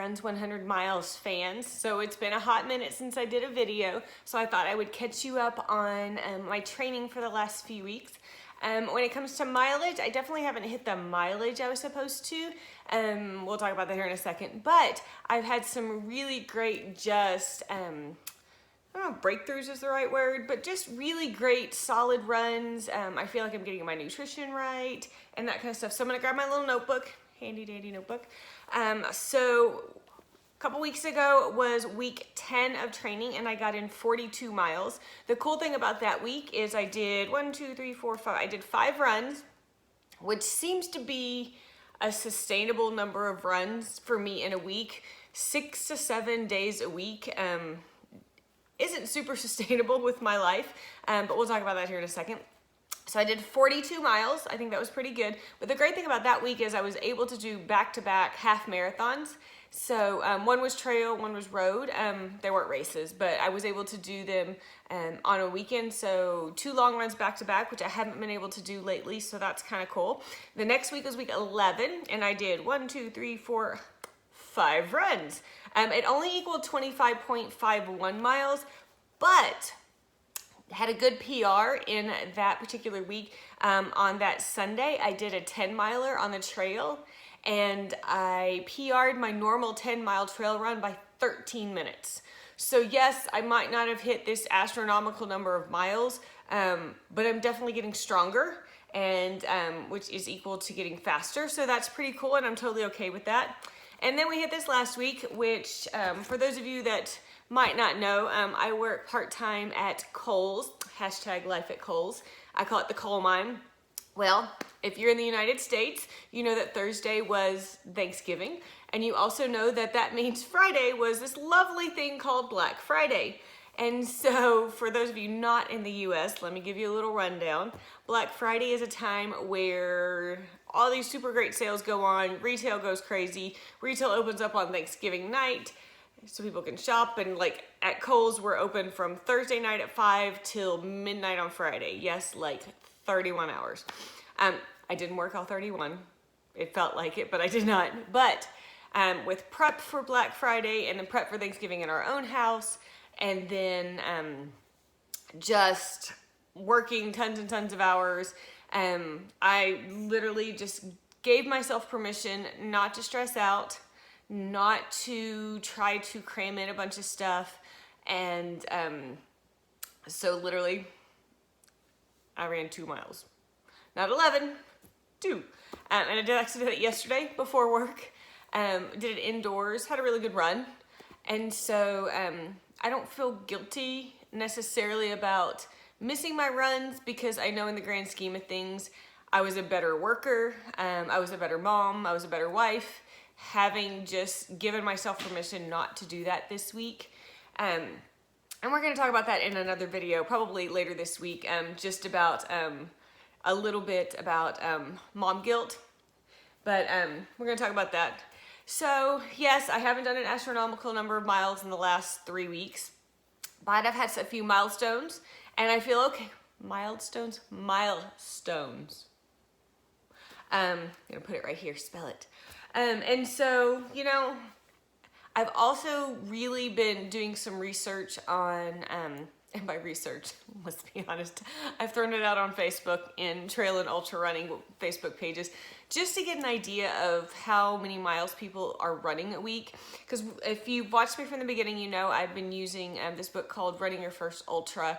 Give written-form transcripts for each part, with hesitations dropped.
Runs 100 Miles fans. So it's been a hot minute since I did a video, so I thought I would catch you up on my training for the last few weeks. When it comes to mileage, I definitely haven't hit the mileage I was supposed to. We'll talk about that here in a second, but I've had some really great I don't know if breakthroughs is the right word, but just really great solid runs. I feel like I'm getting my nutrition right and that kind of stuff. So I'm gonna grab my little notebook, handy dandy notebook. So a couple weeks ago was week 10 of training and I got in 42 miles. The cool thing about that week is I did 5 runs, which seems to be a sustainable number of runs for me in a week. 6 to 7 days a week. Isn't super sustainable with my life, but we'll talk about that here in a second. So I did 42 miles. I think that was pretty good. But the great thing about that week is I was able to do back-to-back half marathons. So one was trail, one was road. They weren't races, but I was able to do them on a weekend. So 2 long runs back-to-back, which I haven't been able to do lately. So that's kind of cool. The next week was week 11, and I did 5 runs. It only equaled 25.51 miles, but had a good PR in that particular week. On that Sunday, I did a 10-miler on the trail, and I PR'd my normal 10-mile trail run by 13 minutes. So yes, I might not have hit this astronomical number of miles, but I'm definitely getting stronger, and which is equal to getting faster. So that's pretty cool, and I'm totally okay with that. And then we hit this last week, which for those of you that might not know, I work part-time at Kohl's, #life at Kohl's. I call it the coal mine. Well, if you're in the United States, you know that Thursday was Thanksgiving, and you also know that that means Friday was this lovely thing called Black Friday. And so for those of you not in the US, let me give you a little rundown. Black Friday is a time where all these super great sales go on, retail goes crazy, retail opens up on Thanksgiving night so people can shop, and like at Kohl's we're open from Thursday night at 5 till midnight on Friday. Yes, like 31 hours. I didn't work all 31. It felt like it, but I did not. But with prep for Black Friday and then prep for Thanksgiving in our own house, and then just working tons and tons of hours, I literally just gave myself permission not to stress out, not to try to cram in a bunch of stuff, and so literally I ran 2 miles. Not 11, 2. And I actually did it yesterday before work. Did it indoors, had a really good run. And so I don't feel guilty necessarily about missing my runs, because I know in the grand scheme of things, I was a better worker, I was a better mom, I was a better wife, having just given myself permission not to do that this week. And we're gonna talk about that in another video, probably later this week, just about a little bit about mom guilt, but we're gonna talk about that. So yes, I haven't done an astronomical number of miles in the last 3 weeks, but I've had a few milestones, and I feel okay. Milestones? Milestones. I'm gonna put it right here, spell it. And so, you know, I've also really been doing some research on, and by research, let's be honest, I've thrown it out on Facebook in trail and ultra running Facebook pages, just to get an idea of how many miles people are running a week. Because if you've watched me from the beginning, you know I've been using this book called Running Your First Ultra.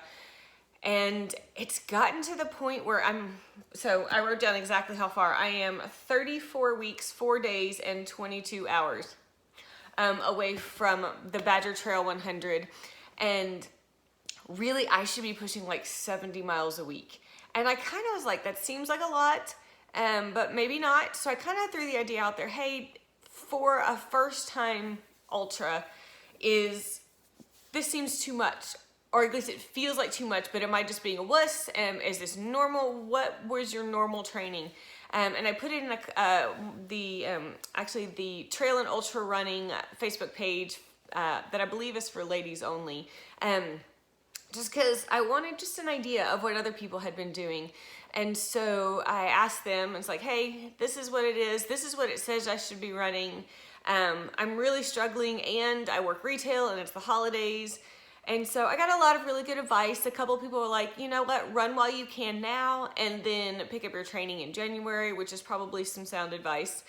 And it's gotten to the point where so I wrote down exactly how far. I am 34 weeks, 4 days, and 22 hours away from the Badger Trail 100. And really, I should be pushing like 70 miles a week. And I kind of was like, that seems like a lot, but maybe not. So I kind of threw the idea out there, hey, for a first time ultra, this seems too much. Or at least it feels like too much, but am I just being a wuss? Is this normal? What was your normal training? And I put it in actually the Trail and Ultra Running Facebook page that I believe is for ladies only. Just because I wanted just an idea of what other people had been doing. And so I asked them, it's like, hey, this is what it is. This is what it says I should be running. I'm really struggling, and I work retail and it's the holidays. And so I got a lot of really good advice. A couple people were like, you know what, run while you can now and then pick up your training in January, which is probably some sound advice,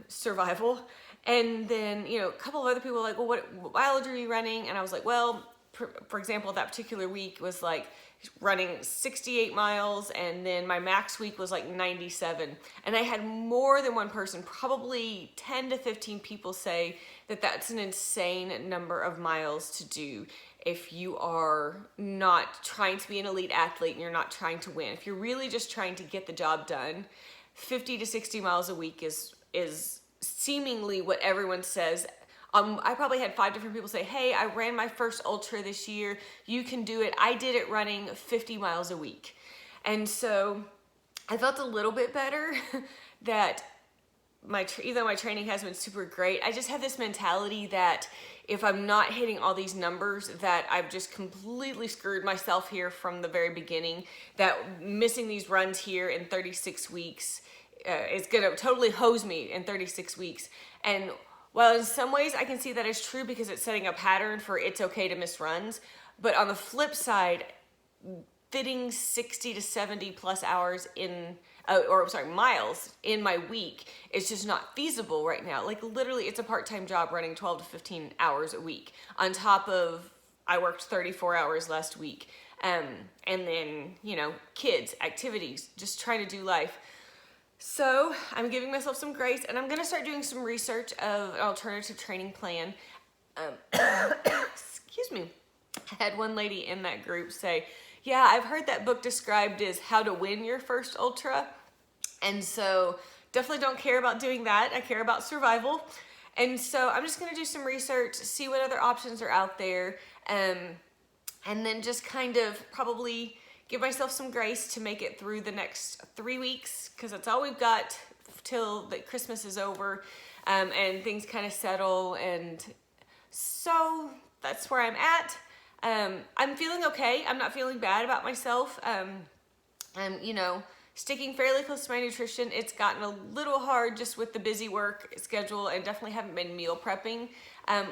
survival. And then, you know, a couple of other people were like, well, what mileage are you running? And I was like, well, for example, that particular week was like running 68 miles, and then my max week was like 97. And I had more than one person, probably 10 to 15 people say that that's an insane number of miles to do if you are not trying to be an elite athlete and you're not trying to win. If you're really just trying to get the job done, 50 to 60 miles a week is seemingly what everyone says. I probably had 5 different people say, hey, I ran my first ultra this year. You can do it. I did it running 50 miles a week. And so I felt a little bit better that even though my training has been super great, I just have this mentality that if I'm not hitting all these numbers, that I've just completely screwed myself here from the very beginning, that missing these runs here in 36 weeks is gonna totally hose me in 36 weeks. And while in some ways I can see that is true because it's setting a pattern for it's okay to miss runs, but on the flip side, fitting 60 to 70 plus hours miles in my week is just not feasible right now. Like literally it's a part-time job running 12 to 15 hours a week on top of, I worked 34 hours last week. And then, you know, kids, activities, just trying to do life. So I'm giving myself some grace, and I'm going to start doing some research of an alternative training plan. Excuse me. I had one lady in that group say, yeah, I've heard that book described as how to win your first ultra. And so definitely don't care about doing that. I care about survival. And so I'm just going to do some research, see what other options are out there, and then just kind of probably give myself some grace to make it through the next 3 weeks, because that's all we've got till the Christmas is over, and things kind of settle. And so that's where I'm at. I'm feeling okay. I'm not feeling bad about myself. I'm, you know, sticking fairly close to my nutrition. It's gotten a little hard just with the busy work schedule, and definitely haven't been meal prepping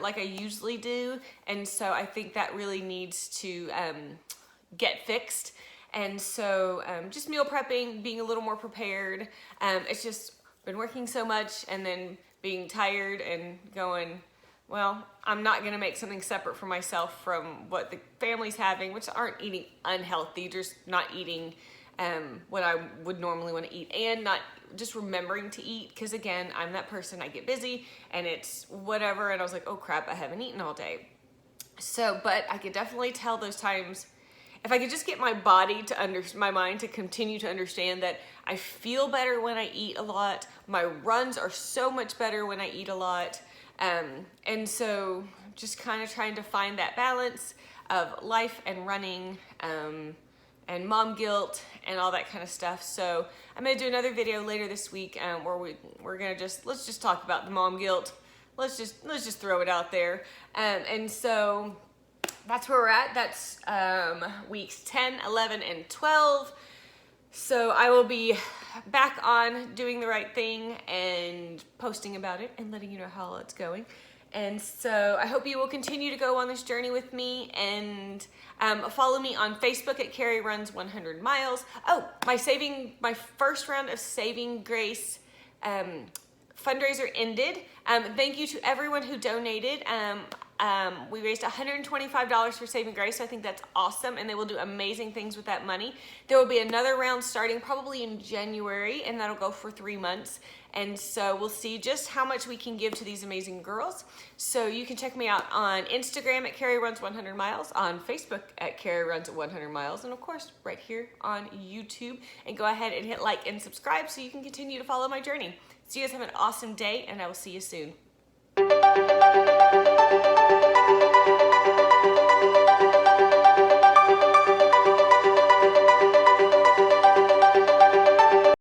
like I usually do. And so I think that really needs to get fixed. And so just meal prepping, being a little more prepared. It's just been working so much and then being tired and going, well, I'm not going to make something separate for myself from what the family's having, which aren't eating unhealthy, just not eating what I would normally want to eat, and not just remembering to eat, because again, I'm that person, I get busy and it's whatever, and I was like, oh crap, I haven't eaten all day. So, but I could definitely tell those times, if I could just get my body to my mind to continue to understand that I feel better when I eat a lot. My runs are so much better when I eat a lot. And so just kind of trying to find that balance of life and running, and mom guilt and all that kind of stuff. So I'm going to do another video later this week, where we're going to let's just talk about the mom guilt. Let's just throw it out there. And so that's where we're at. That's weeks 10, 11, and 12. So I will be back on doing the right thing and posting about it and letting you know how it's going. And so I hope you will continue to go on this journey with me, and follow me on Facebook at Keri Runs 100 Miles. Oh, my first round of Saving Grace fundraiser ended. Thank you to everyone who donated. We raised $125 for Saving Grace, so I think that's awesome, and they will do amazing things with that money. There will be another round starting probably in January, and that'll go for 3 months. And so we'll see just how much we can give to these amazing girls. So you can check me out on Instagram at Keri Runs 100 Miles, on Facebook at Keri Runs 100 Miles, and of course right here on YouTube. And go ahead and hit like and subscribe so you can continue to follow my journey. So you guys have an awesome day, and I will see you soon.